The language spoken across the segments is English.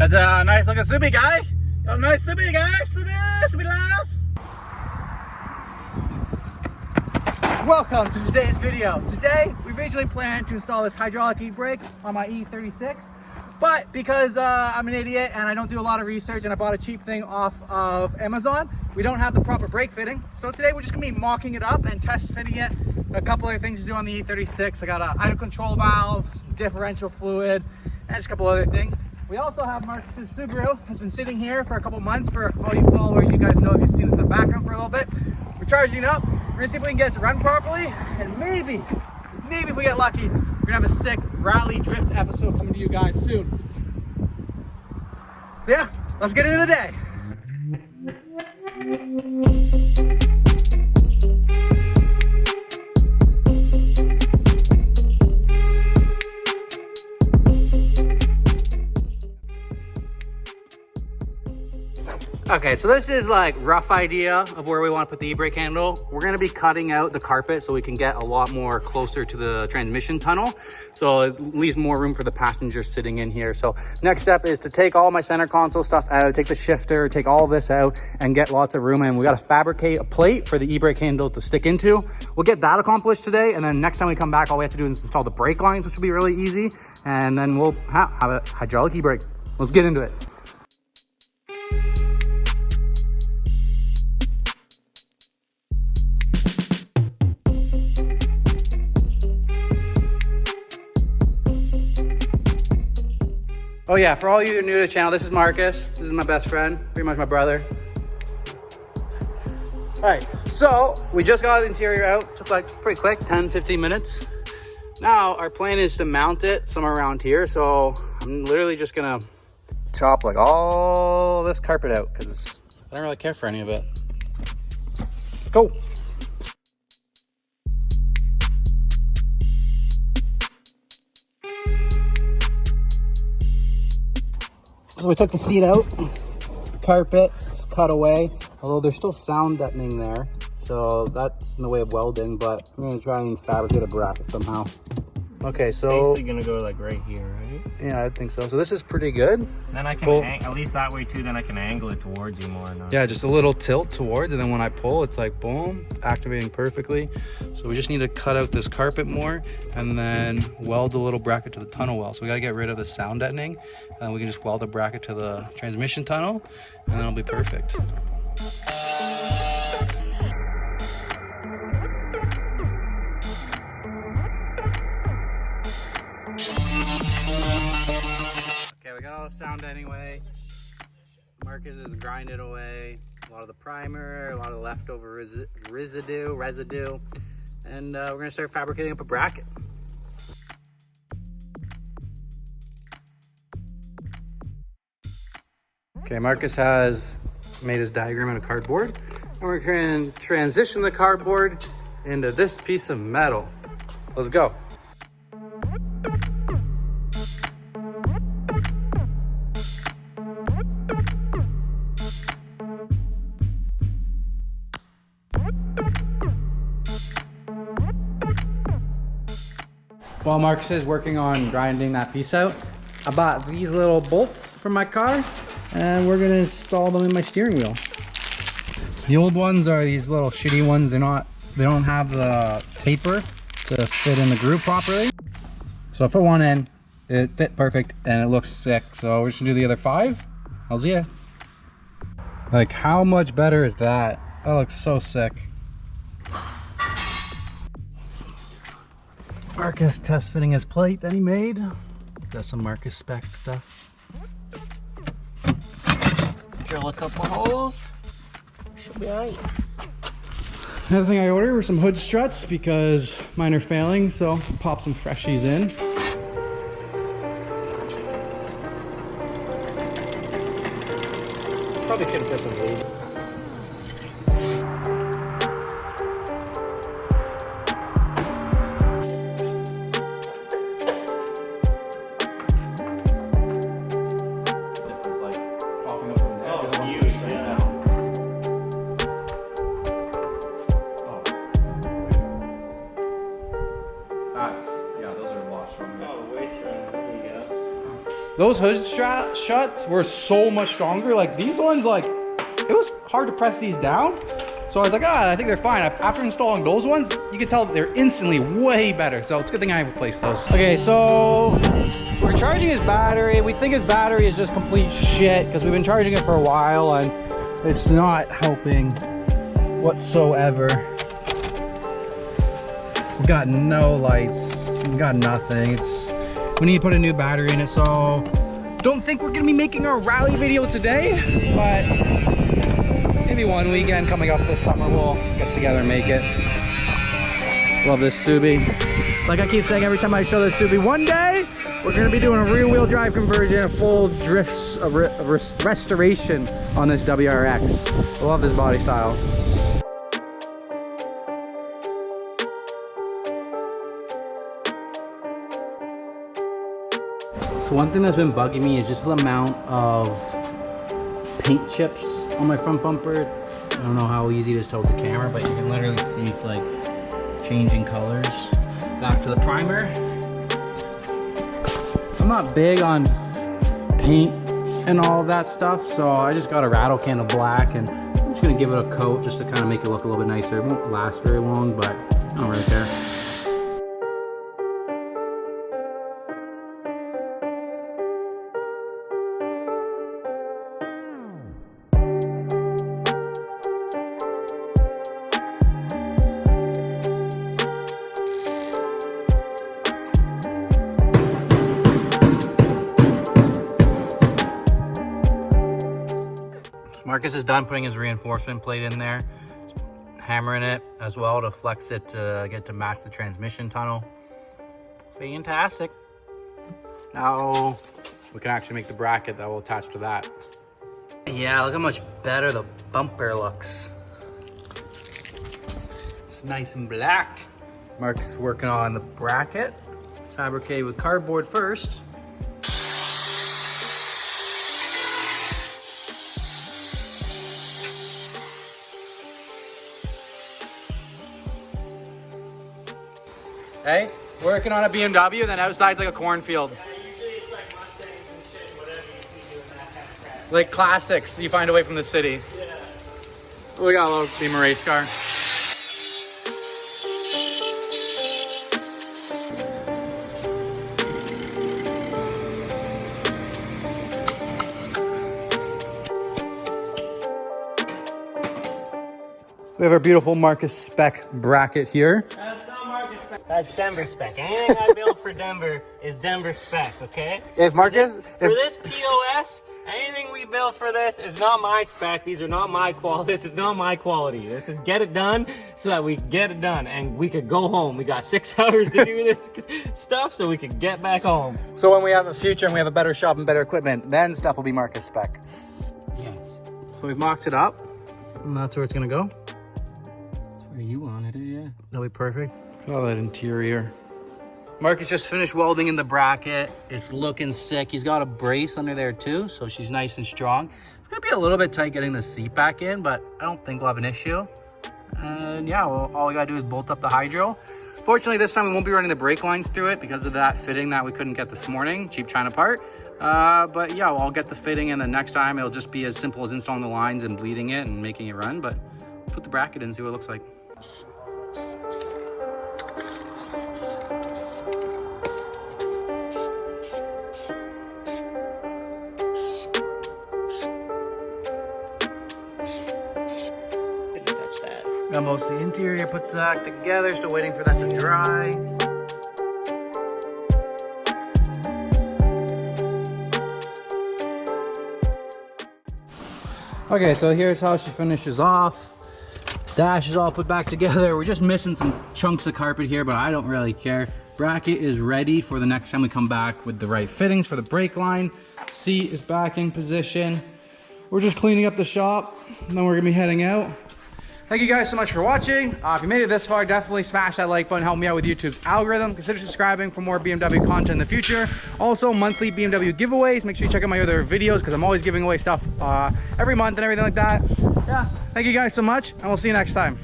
That's a nice looking Subi guy. Got a nice Subi guy. Subi laugh. Welcome to today's video. Today, we originally planned to install this hydraulic e-brake on my E36, but because I'm an idiot and I don't do a lot of research and I bought a cheap thing off of Amazon, we don't have the proper brake fitting. So today we're just gonna be mocking it up and test fitting it. A couple other things to do on the E36. I got an idle control valve, some differential fluid, and just a couple other things. We also have Marcus's Subaru. It's been sitting here for a couple months. For all you followers, you guys know if you've seen this in the background for a little bit. We're charging it up. We're gonna see if we can get it to run properly, and maybe if we get lucky, we're gonna have a sick rally drift episode coming to you guys soon. So yeah, let's get into the day. Okay, so this is like rough idea of where we want to put the e-brake handle. We're going to be cutting out the carpet so we can get a lot more closer to the transmission tunnel. So it leaves more room for the passenger sitting in here. So next step is to take all my center console stuff out, take the shifter, take all this out and get lots of room. And we got to fabricate a plate for the e-brake handle to stick into. We'll get that accomplished today. And then next time we come back, all we have to do is install the brake lines, which will be really easy. And then we'll have a hydraulic e-brake. Let's get into it. Oh yeah, for all you who are new to the channel, this is Marcus. This is my best friend, pretty much my brother. All right, so we just got the interior out. Took like pretty quick, 10, 15 minutes. Now our plan is to mount it somewhere around here. So I'm literally just gonna chop like all this carpet out because I don't really care for any of it. Let's go. So we took the seat out, the carpet is cut away, although there's still sound deadening there. So that's in the way of welding, but I'm gonna try and fabricate a bracket somehow. Okay, so basically gonna go like right here, right? Yeah, I think so. So this is pretty good. Then I can at least that way too. Then I can angle it towards you more. Yeah, just a little tilt towards, and then when I pull, it's like boom, activating perfectly. So we just need to cut out this carpet more, and then weld a little bracket to the tunnel well. So we got to get rid of the sound deadening, and then we can just weld a bracket to the transmission tunnel, and then it'll be perfect. Okay, we got all the sound anyway. Marcus is grinding away a lot of the primer, a lot of the leftover residue, and we're gonna start fabricating up a bracket. Okay, Marcus has made his diagram out of cardboard, and we're gonna transition the cardboard into this piece of metal. Let's go. While Marcus is working on grinding that piece out, I bought these little bolts from my car and we're gonna install them in my steering wheel. The old ones are these little shitty ones. They don't have the taper to fit in the groove properly. So I put one in, it fit perfect and it looks sick. So we're just gonna do the other 5. I'll see ya. Like, how much better is that? That looks so sick. Marcus test fitting his plate that he made. Got some Marcus spec stuff. Drill a couple holes. Should be alright. Another thing I ordered were some hood struts because mine are failing, so pop some freshies in. Probably could have put some lead. those hood shuts were so much stronger. Like these ones, like it was hard to press these down. So I was like, I think they're fine. After installing those ones, you can tell that they're instantly way better. So it's a good thing I replaced those. Okay, so we're charging his battery. We think his battery is just complete shit because we've been charging it for a while and it's not helping whatsoever. We got no lights. We got nothing. We need to put a new battery in it. So don't think we're gonna be making our rally video today, but maybe one weekend coming up this summer we'll get together and make it. Love this Subi. Like I keep saying every time I show this Subi, one day we're gonna be doing a rear-wheel drive conversion, a full drift restoration on this WRX. I love this body style. So one thing that's been bugging me is just the amount of paint chips on my front bumper. I don't know how easy it is to hold the camera, but you can literally see it's like changing colors. Back to the primer. I'm not big on paint and all of that stuff, so I just got a rattle can of black and I'm just gonna give it a coat just to kind of make it look a little bit nicer. It won't last very long, but I don't really care. Marcus is done putting his reinforcement plate in there, hammering it as well to flex it to get to match the transmission tunnel. Fantastic. Now we can actually make the bracket that will attach to that. Yeah, look how much better the bumper looks. It's nice and black. Mark's working on the bracket. Fabricated with cardboard first. Hey, working on a BMW, then outside's like a cornfield. Yeah, usually it's like Mustangs and shit, whatever you see doing that kind of crap. Like classics you find away from the city. Yeah. We got a little Beamer race car. So we have our beautiful Marcus spec bracket here. That's not Marcus spec. That's Denver spec. Anything I build for Denver is Denver spec, okay? If Marcus, For this POS, anything we build for this is not my spec. These are not my quality. This is not my quality. This is get it done so that we get it done and we could go home. We got 6 hours to do this stuff so we could get back home. So when we have a future and we have a better shop and better equipment, then stuff will be Marcus spec. Yes. So we've mocked it up and that's where it's gonna go. That's where you wanted it, yeah. That'll be perfect. Look at all that interior. Marcus just finished welding in the bracket. It's looking sick. He's got a brace under there too, so she's nice and strong. It's gonna be a little bit tight getting the seat back in, but I don't think we'll have an issue. And yeah, well, all we gotta do is bolt up the hydro. Fortunately, this time we won't be running the brake lines through it because of that fitting that we couldn't get this morning, cheap China part. But yeah, I'll get the fitting and then next time it'll just be as simple as installing the lines and bleeding it and making it run, but put the bracket in and see what it looks like. Got most of the interior put back together, still waiting for that to dry. Okay, so here's how she finishes off. Dash is all put back together. We're just missing some chunks of carpet here, but I don't really care. Bracket is ready for the next time we come back with the right fittings for the brake line. Seat is back in position. We're just cleaning up the shop, and then we're gonna be heading out. Thank you guys so much for watching. If you made it this far, definitely smash that like button, help me out with YouTube's algorithm. Consider subscribing for more BMW content in the future. Also, monthly BMW giveaways. Make sure you check out my other videos because I'm always giving away stuff every month and everything like that. Yeah, thank you guys so much, and we'll see you next time.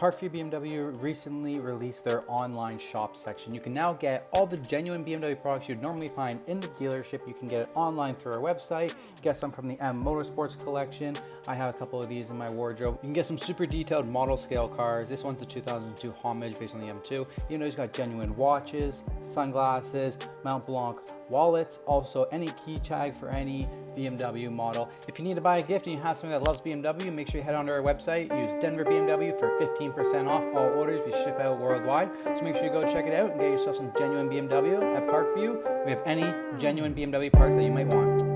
Parkview BMW recently released their online shop section. You can now get all the genuine BMW products you'd normally find in the dealership. You can get it online through our website, get some from the M Motorsports collection. I have a couple of these in my wardrobe. You can get some super detailed model scale cars. This one's a 2002 Homage based on the M2. You know, it's got genuine watches, sunglasses, Mont Blanc wallets, also any key tag for any BMW model. If you need to buy a gift and you have someone that loves BMW, make sure you head onto our website, use Denver BMW for 15% off all orders. We ship out worldwide, so make sure you go check it out and get yourself some genuine BMW at Parkview. We have any genuine BMW parts that you might want.